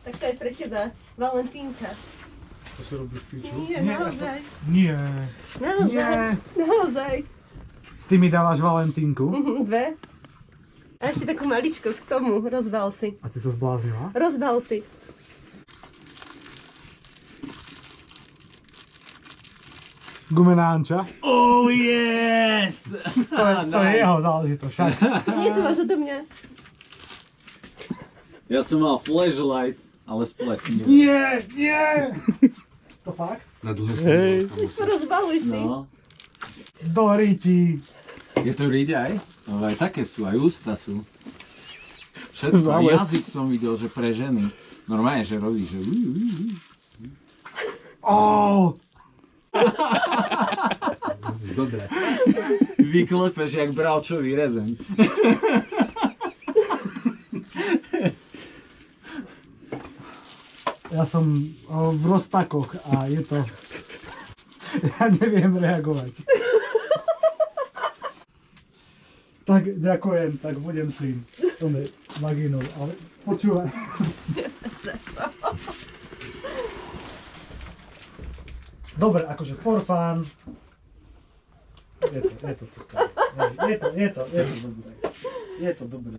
Tak to je pre teba Valentínka. To si robíš piču? Nie, naozaj. Nie. Naozaj. Naozaj. Ty mi dávaš Valentínku? Dve. A ešte takú maličkosť k tomu. Rozbal si. A ty sa zbláznila? Rozbal si. Gumená Anča? Oh yes! To je jeho záležitosť však. Nie, to máš odo mňa. Ja som mal flashlight, ale splesnil. Nie, nie! To fakt? Na dlhé Hej. Rozbaluj si. No. Do ríči. Je to riť aj? No aj také sú, aj ústa sú. Všetko, aj Zalec. jazyk som videl, že pre ženy. Normálne, že robí, že Oh! Dobre. vyklepeš jak bravčový rezeň. Ja som v rozpakoch a je to... Ja neviem reagovať. Tak ďakujem, tak budem si tome vagínou, ale počúvaj. Dobre, akože for fun. Je to super. Je to dobré. Je to dobré.